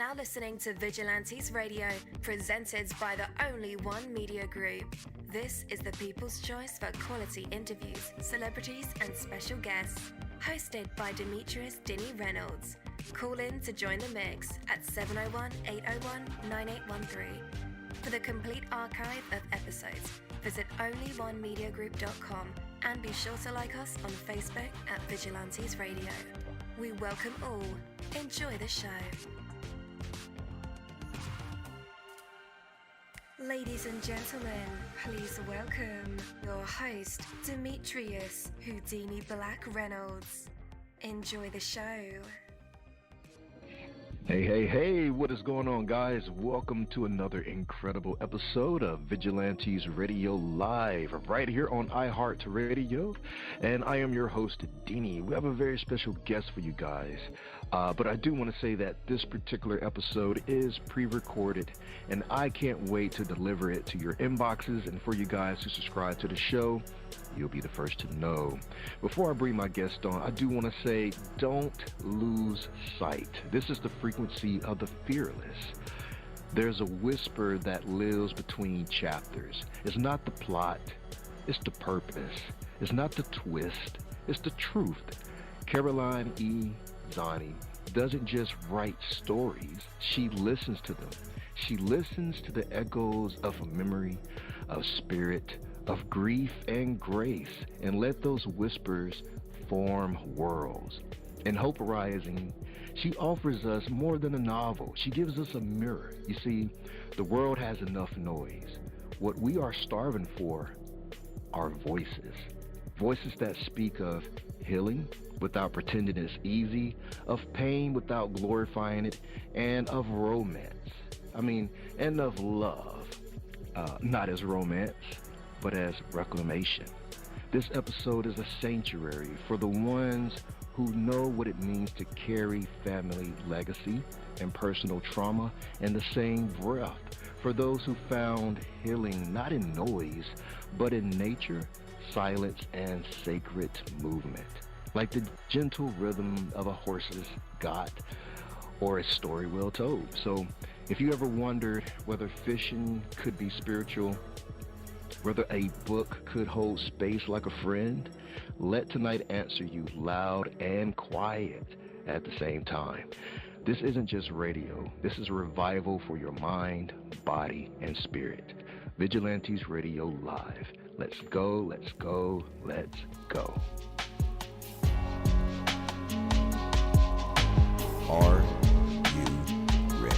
now listening to Vigilantes Radio, presented by the Only One Media Group. This is the people's choice for quality interviews, celebrities, and special guests. Hosted by Demetrius Dinny Reynolds. Call in to join the mix at 701-801-9813. For the complete archive of episodes, visit onlyonemediagroup.com and be sure to like us on Facebook at Vigilantes Radio. We welcome all. Enjoy the show. Ladies and gentlemen, please welcome your host, Demetrius Houdini Black Reynolds. Enjoy the show. Hey, what is going on, guys? Welcome to another incredible episode of Vigilantes Radio Live, right here on iHeartRadio, and I am your host, Dini. We have a very special guest for you guys, but I do want to say that this particular episode is pre-recorded, and I can't wait to deliver it to your inboxes, and for you guys who subscribe to the show, you'll be the first to know. Before I bring my guest on, I do want to say, don't lose sight. This is the frequency of the fearless. There's a whisper that lives between chapters. It's not the plot, it's the purpose. It's not the twist, it's the truth. Caroline E. Zani doesn't just write stories, she listens to them. She listens to the echoes of memory, of spirit, of grief and grace, and let those whispers form worlds. In Hope Rising, she offers us more than a novel. She gives us a mirror. You see, the world has enough noise. What we are starving for are voices. Voices that speak of healing without pretending it's easy, of pain without glorifying it, and of romance. And of love. Not as romance, but as reclamation. This episode is a sanctuary for the ones who know what it means to carry family legacy and personal trauma in the same breath. For those who found healing not in noise, but in nature, silence, and sacred movement. Like the gentle rhythm of a horse's gait or a story well told. So if you ever wondered whether fishing could be spiritual, whether a book could hold space like a friend, let tonight answer you loud and quiet at the same time. This isn't just radio. This is a revival for your mind, body, and spirit. Vigilantes Radio Live. Let's go, let's go, let's go. Are you ready?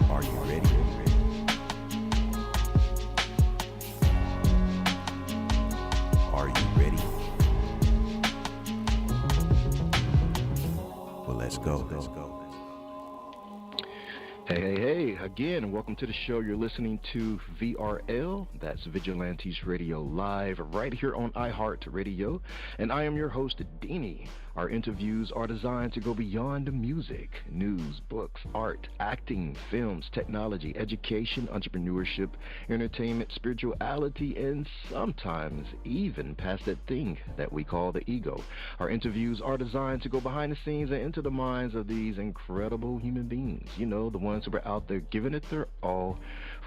Are you ready? Are you ready? Well, let's go. Hey, again, welcome to the show. You're listening to VRL, that's Vigilantes Radio Live, right here on iHeartRadio, and I am your host, Dini. Our interviews are designed to go beyond the music, news, books, art, acting, films, technology, education, entrepreneurship, entertainment, spirituality, and sometimes even past that thing that we call the ego. Our interviews are designed to go behind the scenes and into the minds of these incredible human beings, the ones who are out there giving it their all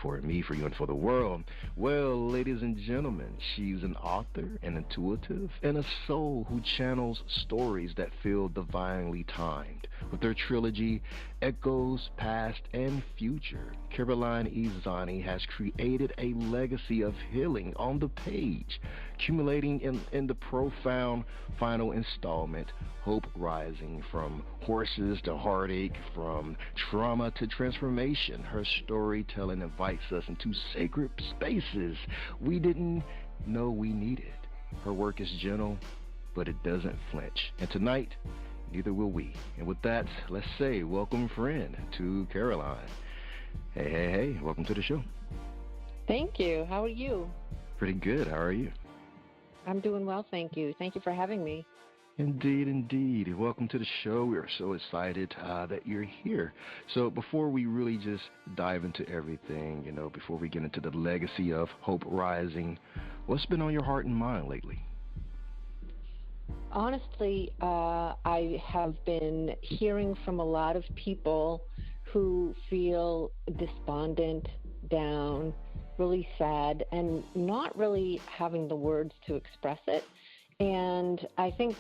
for me, for you, and for the world. Well, ladies and gentlemen, she's an author, an intuitive, and a soul who channels stories that feel divinely timed. With her trilogy, Echoes, Past, and Future, Caroline E. Zani has created a legacy of healing on the page, accumulating in the profound final installment, Hope Rising. From horses to heartache, from trauma to transformation, her storytelling invites us into sacred spaces we didn't know we needed. Her work is gentle, but it doesn't flinch. And tonight, neither will we. And with that, let's say welcome, friend, to Caroline. Hey, welcome to the show. Thank you. How are you? Pretty good. How are you? I'm doing well, thank you. Thank you for having me. Indeed. Welcome to the show. We are so excited that you're here. So before we really just dive into everything, before we get into the legacy of Hope Rising, what's been on your heart and mind lately? Honestly, I have been hearing from a lot of people who feel despondent, down, really sad, and not really having the words to express it. And I think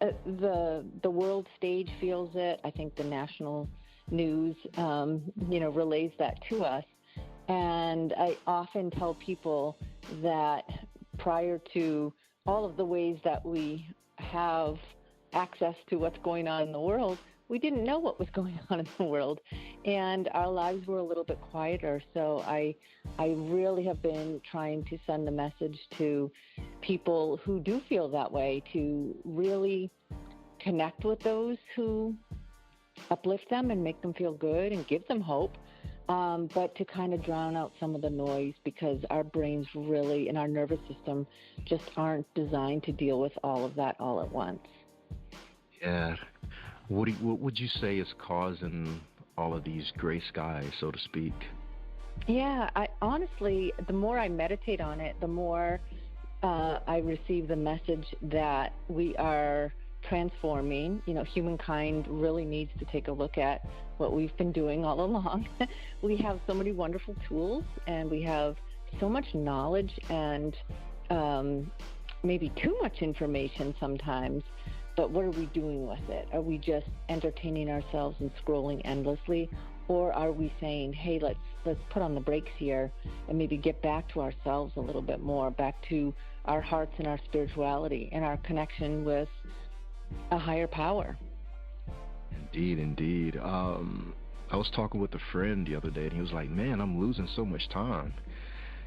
the world stage feels it. I think the national news, relays that to us. And I often tell people that prior to all of the ways that we have access to what's going on in the world, we didn't know what was going on in the world, and our lives were a little bit quieter. So I really have been trying to send the message to people who do feel that way, to really connect with those who uplift them and make them feel good and give them hope, but to kind of drown out some of the noise, because our brains really and our nervous system just aren't designed to deal with all of that all at once. Yeah. What would you say is causing all of these gray skies, so to speak? Yeah, I honestly, the more I meditate on it, the more I receive the message that we are transforming. Humankind really needs to take a look at what we've been doing all along. We have so many wonderful tools, and we have so much knowledge, and maybe too much information sometimes. But what are we doing with it? Are we just entertaining ourselves and scrolling endlessly? Or are we saying, hey, let's put on the brakes here and maybe get back to ourselves a little bit more, back to our hearts and our spirituality and our connection with a higher power? Indeed, indeed. I was talking with a friend the other day, and he was like, man, I'm losing so much time.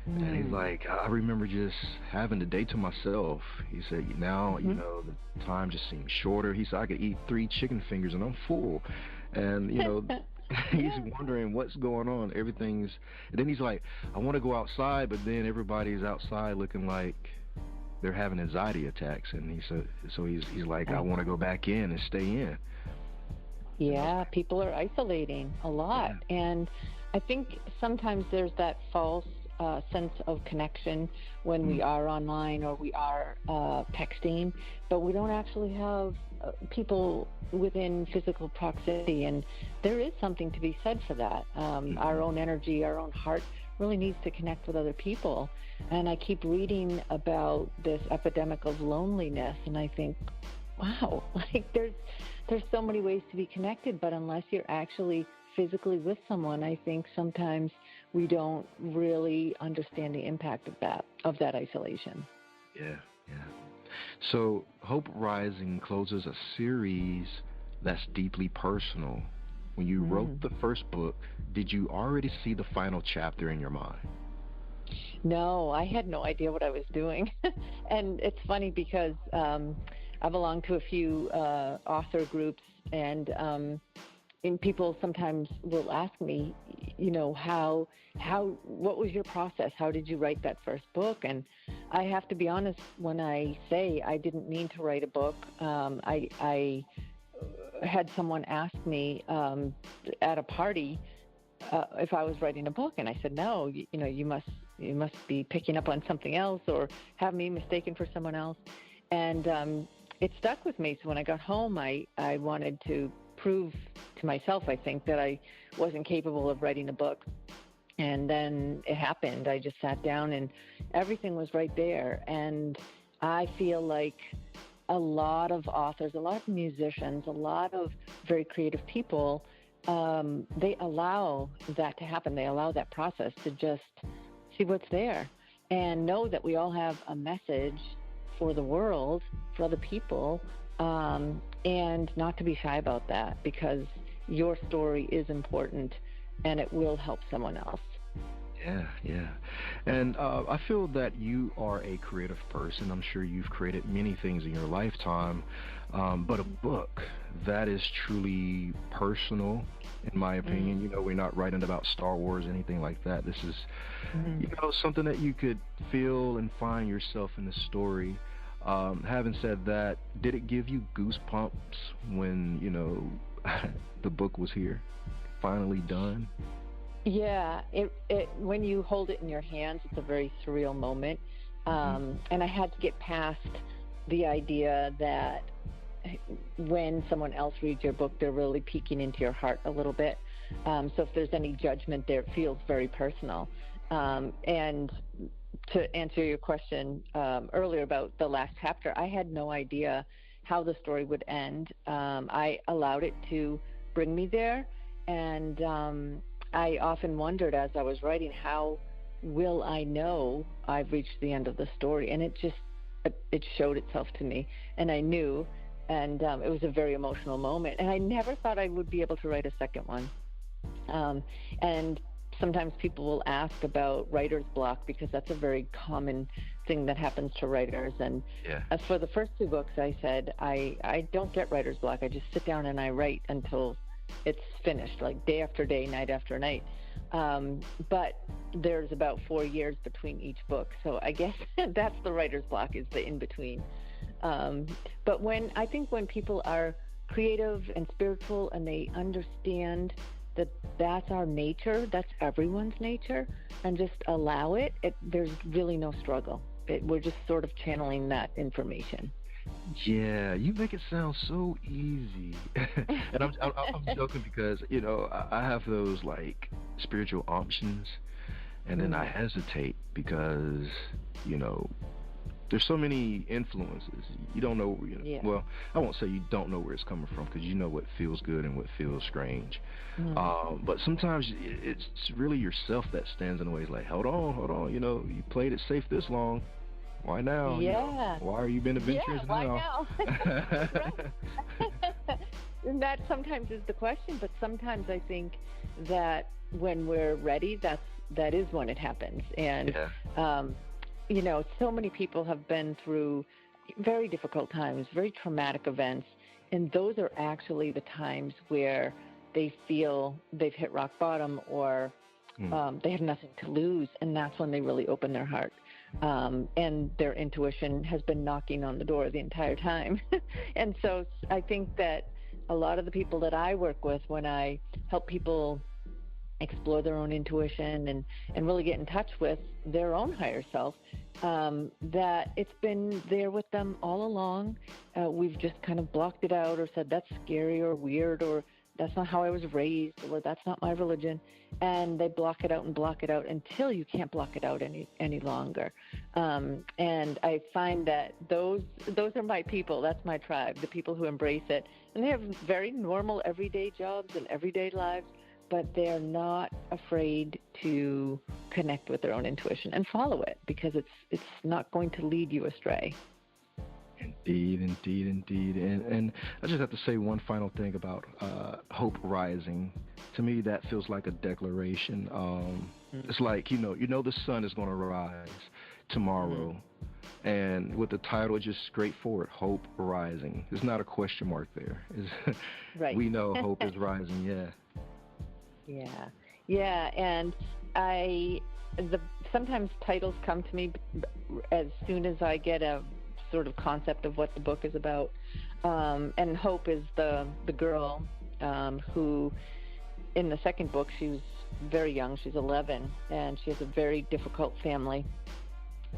And he's like, I remember just having the day to myself. He said, now, the time just seems shorter. He said, I could eat 3 chicken fingers and I'm full. And, he's wondering what's going on. And then he's like, I want to go outside, but then everybody's outside looking like they're having anxiety attacks. And he said, so he's like, I want to go back in and stay in. Yeah, people are isolating a lot. Yeah. And I think sometimes there's that false sense of connection when we are online or we are texting, but we don't actually have people within physical proximity, and there is something to be said for that. Our own energy, our own heart really needs to connect with other people. And I keep reading about this epidemic of loneliness, and I think, wow, like there's so many ways to be connected, but unless you're actually physically with someone, I think sometimes we don't really understand the impact of that isolation. Yeah. So Hope Rising closes a series that's deeply personal. When you wrote the first book, did you already see the final chapter in your mind? No, I had no idea what I was doing. And it's funny because I belong to a few author groups, and people sometimes will ask me, what was your process? How did you write that first book? And I have to be honest when I say I didn't mean to write a book. I had someone ask me at a party if I was writing a book, and I said, no, you must be picking up on something else or have me mistaken for someone else. And it stuck with me. So when I got home, I wanted to prove to myself, I think, that I wasn't capable of writing a book. And then it happened. I just sat down and everything was right there. And I feel like a lot of authors, a lot of musicians, a lot of very creative people, they allow that to happen. They allow that process to just see what's there and know that we all have a message for the world, for other people, and not to be shy about that, because your story is important and it will help someone else. Yeah. And I feel that you are a creative person. I'm sure you've created many things in your lifetime, but a book that is truly personal, in my opinion. We're not writing about Star Wars or anything like that. This is, something that you could feel and find yourself in the story. Having said that, did it give you goosebumps when, the book was here, finally done? Yeah, it when you hold it in your hands, it's a very surreal moment. And I had to get past the idea that when someone else reads your book, they're really peeking into your heart a little bit. So if there's any judgment there, it feels very personal. And to answer your question earlier about the last chapter, I had no idea how the story would end. I allowed it to bring me there, and I often wondered as I was writing, how will I know I've reached the end of the story? And it showed itself to me, and I knew, and it was a very emotional moment. And I never thought I would be able to write a second one. And sometimes people will ask about writer's block, because that's a very common thing that happens to writers. And for the first two books, I said, I don't get writer's block. I just sit down and I write until it's finished, like day after day, night after night. But there's about 4 years between each book. So I guess that's the writer's block, is the in-between. But I think when people are creative and spiritual and they understand that that's our nature, that's everyone's nature, and just allow it, there's really no struggle. We're just sort of channeling that information. Yeah, you make it sound so easy. And I'm joking because, I have those like spiritual options, and then I hesitate because, there's so many influences. You don't know, well, I won't say you don't know where it's coming from, because you know what feels good and what feels strange. But sometimes it's really yourself that stands in the way. It's like, hold on, you played it safe this long. Why now? Yeah. Why are you being adventurous why now? And that sometimes is the question, but sometimes I think that when we're ready, that is when it happens. And so many people have been through very difficult times, very traumatic events, and those are actually the times where they feel they've hit rock bottom, or they have nothing to lose, and that's when they really open their heart. And their intuition has been knocking on the door the entire time. And so I think that a lot of the people that I work with, when I help people explore their own intuition and really get in touch with their own higher self, that it's been there with them all along. We've just kind of blocked it out, or said that's scary or weird, or that's not how I was raised, or that's not my religion. And they block it out until you can't block it out any longer. And I find that those are my people. That's my tribe, the people who embrace it. And they have very normal everyday jobs and everyday lives, but they're not afraid to connect with their own intuition and follow it, because it's not going to lead you astray. Indeed. And I just have to say one final thing about hope rising. To me, that feels like a declaration. It's like, the sun is going to rise tomorrow. And with the title, it's just straightforward, hope rising. There's not a question mark there. Right. We know hope is rising, Yeah, and sometimes titles come to me as soon as I get a sort of concept of what the book is about. And Hope is the girl who, in the second book, she was very young. She's 11, and she has a very difficult family.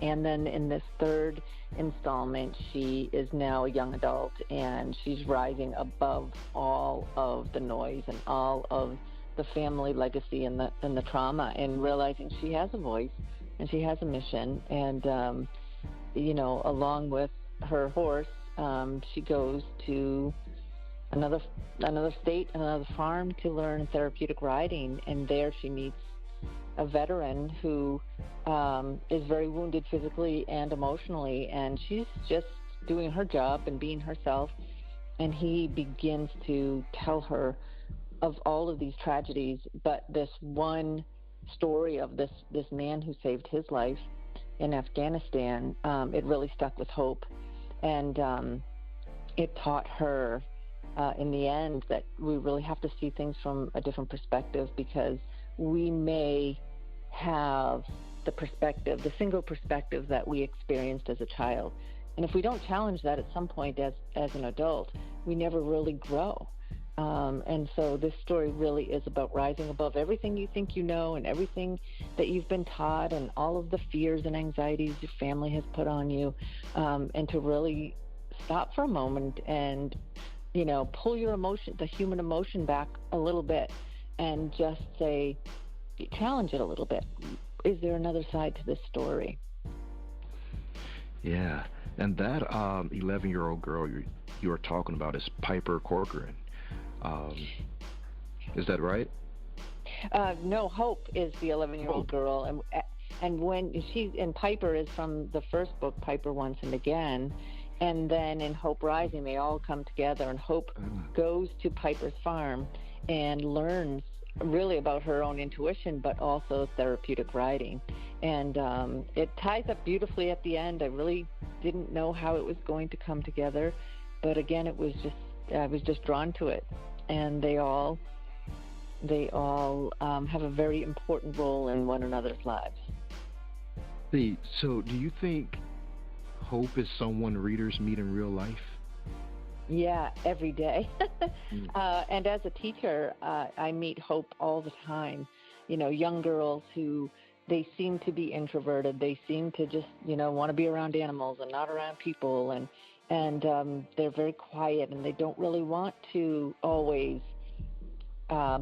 And then in this third installment, she is now a young adult, and she's rising above all of the noise and all of the family legacy and the trauma, and realizing she has a voice and she has a mission. And along with her horse, she goes to another state, another farm, to learn therapeutic riding. And there she meets a veteran who is very wounded physically and emotionally, and she's just doing her job and being herself. And he begins to tell her of all of these tragedies, but this one story of this man who saved his life in Afghanistan, it really stuck with Hope. And it taught her in the end that we really have to see things from a different perspective, because we may have the single perspective that we experienced as a child. And if we don't challenge that at some point as an adult, we never really grow. And so this story really is about rising above everything you think you know and everything that you've been taught and all of the fears and anxieties your family has put on you, and to really stop for a moment and, pull your emotion, the human emotion, back a little bit and just say, challenge it a little bit. Is there another side to this story? Yeah, and that 11-year-old girl you were talking about is Piper Corcoran. Is that right? No, Hope is the 11-year-old girl, and when Piper is from the first book, Piper Once and Again, and then in Hope Rising, they all come together, and Hope goes to Piper's farm and learns really about her own intuition, but also therapeutic riding. And it ties up beautifully at the end. I really didn't know how it was going to come together, but again, I was just drawn to it. And they all have a very important role in one another's lives. So do you think Hope is someone readers meet in real life? Yeah, every day. And as a teacher, I meet Hope all the time. Young girls who, they seem to be introverted. They seem to just, want to be around animals and not around people. And they're very quiet, and they don't really want to always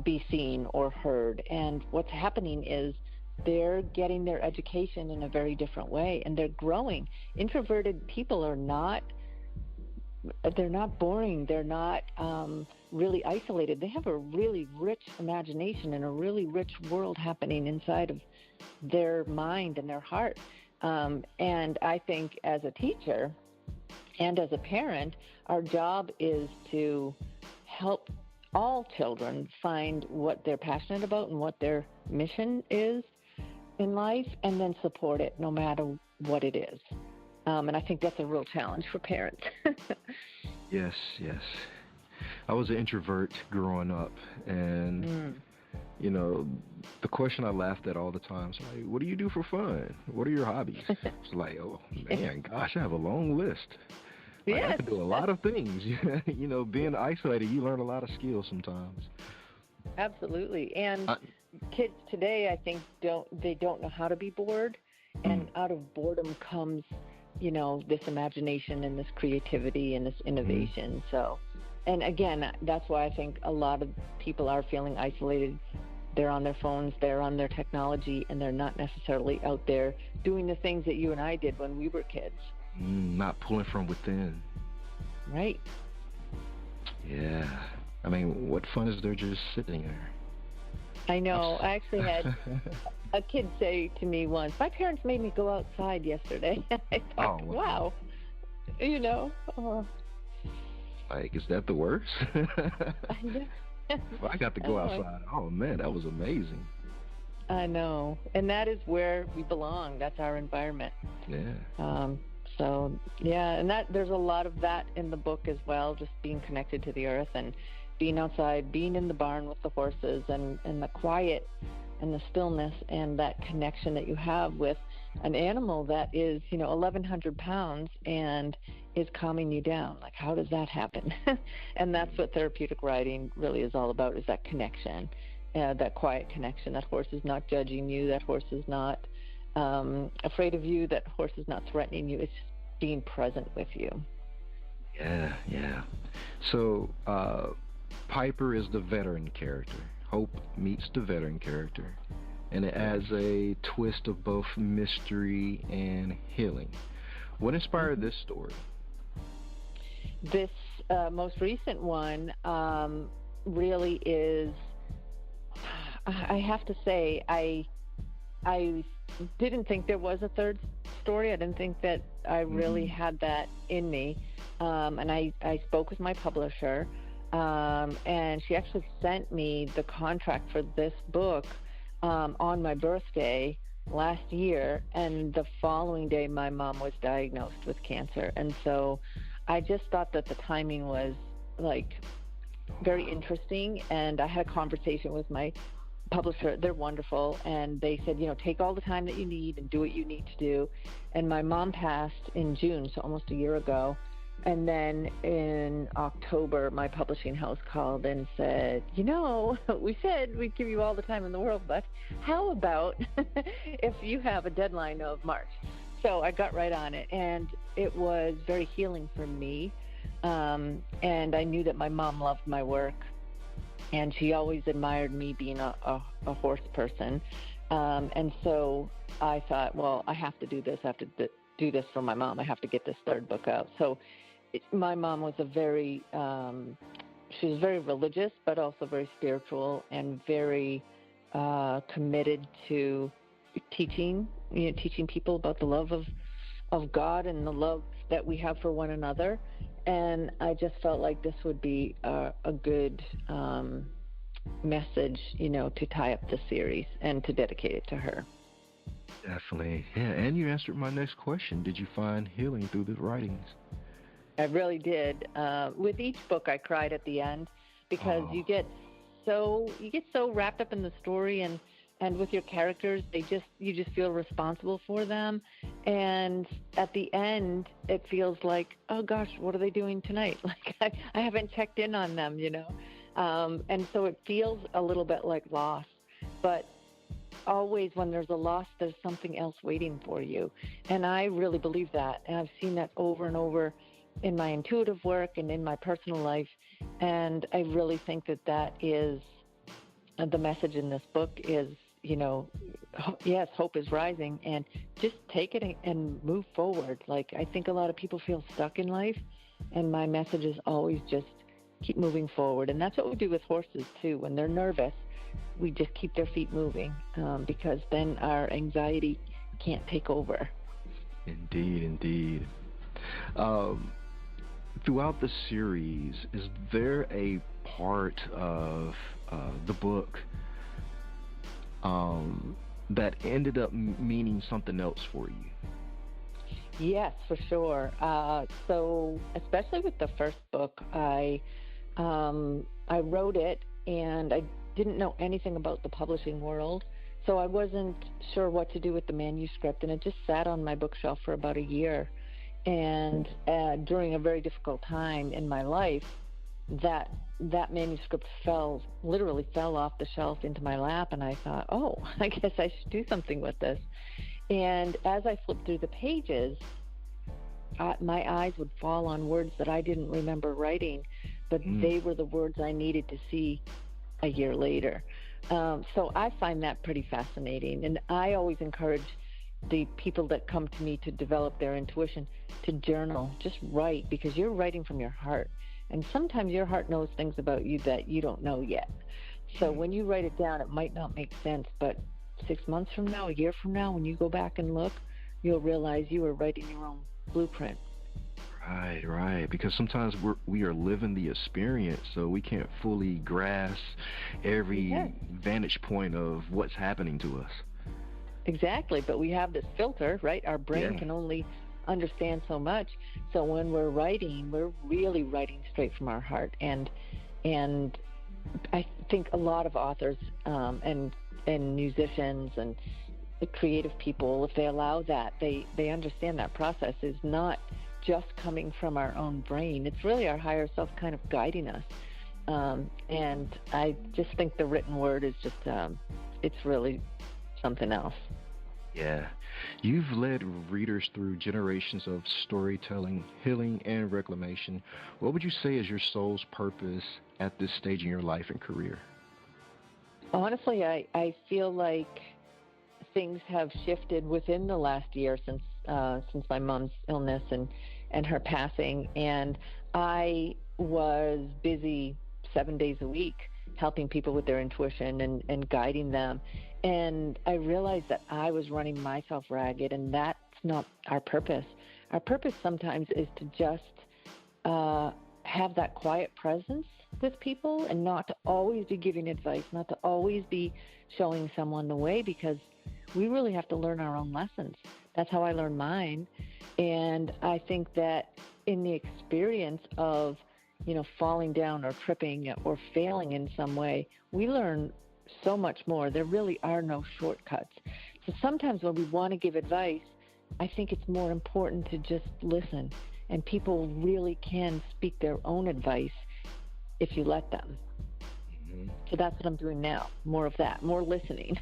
be seen or heard. And what's happening is they're getting their education in a very different way, and they're growing. Introverted people they're not boring. They're not really isolated. They have a really rich imagination and a really rich world happening inside of their mind and their heart. And I think as a teacher and as a parent, our job is to help all children find what they're passionate about and what their mission is in life, and then support it no matter what it is. And I think that's a real challenge for parents. Yes. I was an introvert growing up, and the question I laughed at all the time is like, what do you do for fun? What are your hobbies? It's like, oh man, gosh, I have a long list. Like, yes. I can do a lot of things. Being isolated, you learn a lot of skills sometimes. Absolutely. And kids today, I think, don't know how to be bored. And out of boredom comes, this imagination and this creativity and this innovation. So, and again, that's why I think a lot of people are feeling isolated. They're on their phones, they're on their technology, and they're not necessarily out there doing the things that you and I did when we were kids. Not pulling from within. Right. Yeah. I mean, what fun is there just sitting there? I know. I actually had a kid say to me once, my parents made me go outside yesterday. I thought, wow. Like, is that the worst? I know. If I got to go outside, oh man, that was amazing. I know. And that is where we belong. That's our environment. Yeah. So, yeah, and there's a lot of that in the book as well, just being connected to the earth and being outside, being in the barn with the horses, and the quiet and the stillness and that connection that you have with an animal that is, 1,100 pounds and is calming you down. Like, how does that happen? And that's what therapeutic riding really is all about, is that connection, that quiet connection. That horse is not judging you. That horse is not afraid of you. That horse is not threatening you. It's just being present with you. Yeah. So Piper is the veteran character. Hope meets the veteran character, and it adds a twist of both mystery and healing. What inspired this story? This most recent one really is, I have to say, I didn't think there was a third story. I didn't think that I really had that in me. And I spoke with my publisher, and she actually sent me the contract for this book on my birthday last year. And the following day, my mom was diagnosed with cancer. And so I just thought that the timing was very interesting. And I had a conversation with my publisher. They're wonderful, and they said, take all the time that you need and do what you need to do. And my mom passed in June, so almost a year ago, And then in October, my publishing house called and said, we said we'd give you all the time in the world, but how about if you have a deadline of March? So I got right on it, and it was very healing for me. And I knew that my mom loved my work, and she always admired me being a horse person. And so I thought, well, I have to do this. I have to do this for my mom. I have to get this third book out. So my mom was she was very religious, but also very spiritual and very committed to teaching people about the love of God and the love that we have for one another. And I just felt like this would be a good message, to tie up the series and to dedicate it to her. Definitely. Yeah, and you answered my next question. Did you find healing through the writings? I really did. With each book, I cried at the end because you get so wrapped up in the story and with your characters. You just feel responsible for them, and at the end, it feels like, oh gosh, what are they doing tonight? Like I haven't checked in on them, and so it feels a little bit like loss. But always when there's a loss, there's something else waiting for you, and I really believe that, and I've seen that over and over in my intuitive work and in my personal life, and I really think that is the message in this book is, yes, hope is rising, and just take it and move forward. Like, I think a lot of people feel stuck in life, and my message is always just keep moving forward. And that's what we do with horses too. When they're nervous, we just keep their feet moving, because then our anxiety can't take over. Indeed. Throughout the series, is there a part of the book that ended up meaning something else for you? Yes, for sure. So especially with the first book, I wrote it, and I didn't know anything about the publishing world, so I wasn't sure what to do with the manuscript, and it just sat on my bookshelf for about a year. And during a very difficult time in my life, that manuscript literally fell off the shelf into my lap, and I thought, oh, I guess I should do something with this. And as I flipped through the pages, my eyes would fall on words that I didn't remember writing, but they were the words I needed to see a year later. So I find that pretty fascinating, and I always encourage the people that come to me to develop their intuition to journal. Just write, because you're writing from your heart, and sometimes your heart knows things about you that you don't know yet. So when you write it down, it might not make sense, but 6 months from now, a year from now, when you go back and look, you'll realize you were writing your own blueprint. Right. Because sometimes we are living the experience, so we can't fully grasp every vantage point of what's happening to us. Exactly, but we have this filter, right? Our brain can only understand so much. So when we're writing, we're really writing straight from our heart. And I think a lot of authors and musicians and the creative people, if they allow that, they understand that process is not just coming from our own brain. It's really our higher self kind of guiding us. And I just think the written word is just, it's really something else. Yeah. You've led readers through generations of storytelling, healing, and reclamation. What would you say is your soul's purpose at this stage in your life and career? Honestly, I feel like things have shifted within the last year since my mom's illness and her passing. And I was busy 7 days a week helping people with their intuition and guiding them. And I realized that I was running myself ragged, and that's not our purpose. Our purpose sometimes is to just have that quiet presence with people, and not to always be giving advice, not to always be showing someone the way, because we really have to learn our own lessons. That's how I learned mine. And I think that in the experience of, falling down or tripping or failing in some way, we learn so much more. There really are no shortcuts. So sometimes when we want to give advice, I think it's more important to just listen and people really can speak their own advice if you let them. So that's what I'm doing now. More of that, more listening.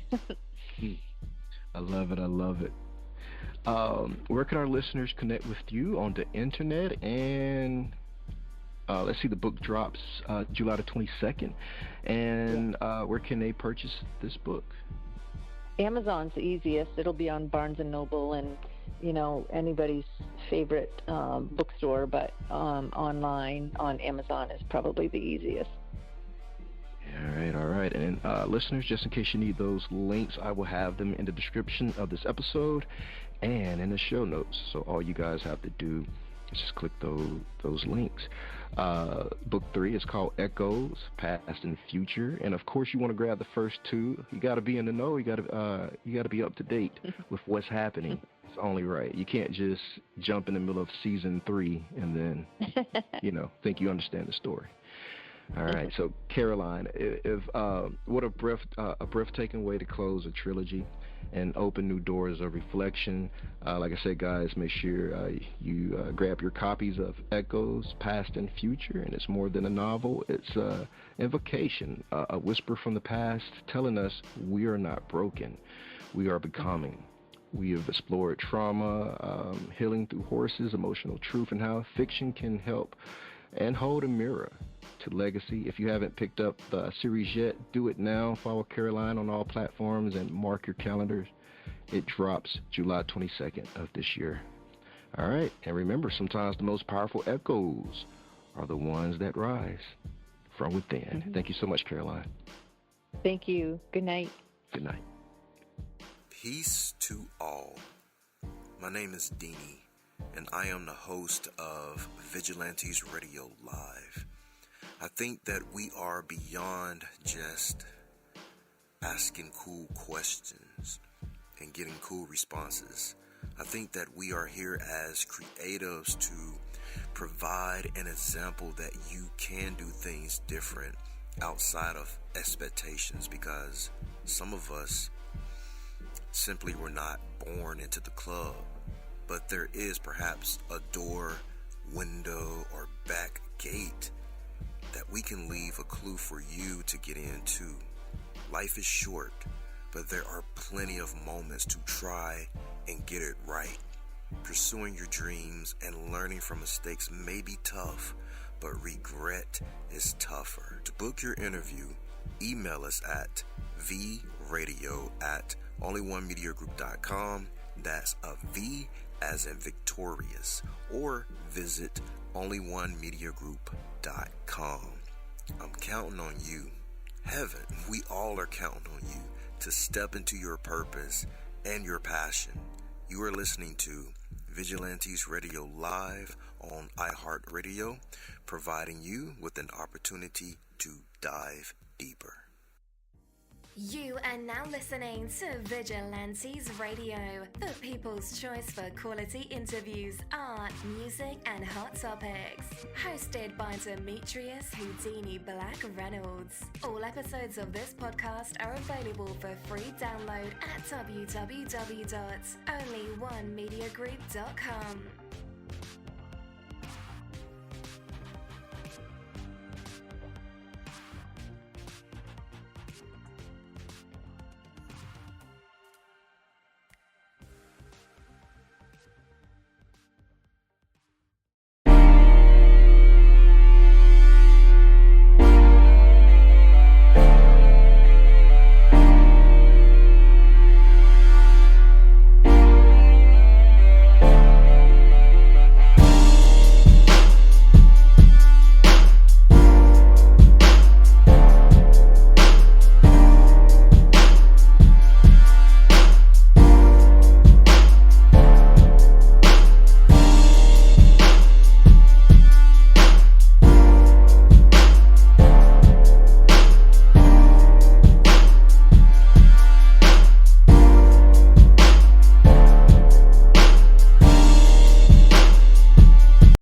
I love it. I love it. Where can our listeners connect with you on the internet? And let's see, the book drops July the 22nd. And where can they purchase this book? Amazon's the easiest. It'll be on Barnes & Noble and, anybody's favorite bookstore, but online on Amazon is probably the easiest. All right. And listeners, just in case you need those links, I will have them in the description of this episode and in the show notes. So all you guys have to do is just click those links. Book 3 is called Echoes, Past and Future. And of course, you want to grab the first 2. You got to be in the know. You got to be up to date with what's happening. It's only right. You can't just jump in the middle of season 3 and then, think you understand the story. All right, so Caroline, what a breathtaking way to close a trilogy and open new doors of reflection. Like I said, guys, make sure you grab your copies of Echoes, Past and Future, and it's more than a novel. It's an invocation, a whisper from the past telling us we are not broken, we are becoming. We have explored trauma, healing through horses, emotional truth, and how fiction can help and hold a mirror to legacy. If you haven't picked up the series yet, do it now. Follow Caroline on all platforms and mark your calendars. It drops July 22nd of this year. All right, and remember, sometimes the most powerful echoes are the ones that rise from within. Thank you so much, Caroline. Thank you. Good night. Good night. Peace to all. My name is Deanie, and I am the host of Vigilantes Radio Live. I think that we are beyond just asking cool questions and getting cool responses. I think that we are here as creatives to provide an example that you can do things different outside of expectations, because some of us simply were not born into the club. But there is perhaps a door, window, or back gate that we can leave a clue for you to get into. Life is short, but there are plenty of moments to try and get it right. Pursuing your dreams and learning from mistakes may be tough, but regret is tougher. To book your interview, email us at vradio@onlyonemediagroup.com. That's a V as in victorious, or visit onlyonemediagroup.com. I'm counting on you. Heaven, we all are counting on you to step into your purpose and your passion. You are listening to Vigilantes Radio Live on iHeartRadio, providing you with an opportunity to dive deeper. You are now listening to Vigilantes Radio, the people's choice for quality interviews, art, music, and hot topics. Hosted by Demetrius Houdini Black Reynolds. All episodes of this podcast are available for free download at www.onlyonemediagroup.com.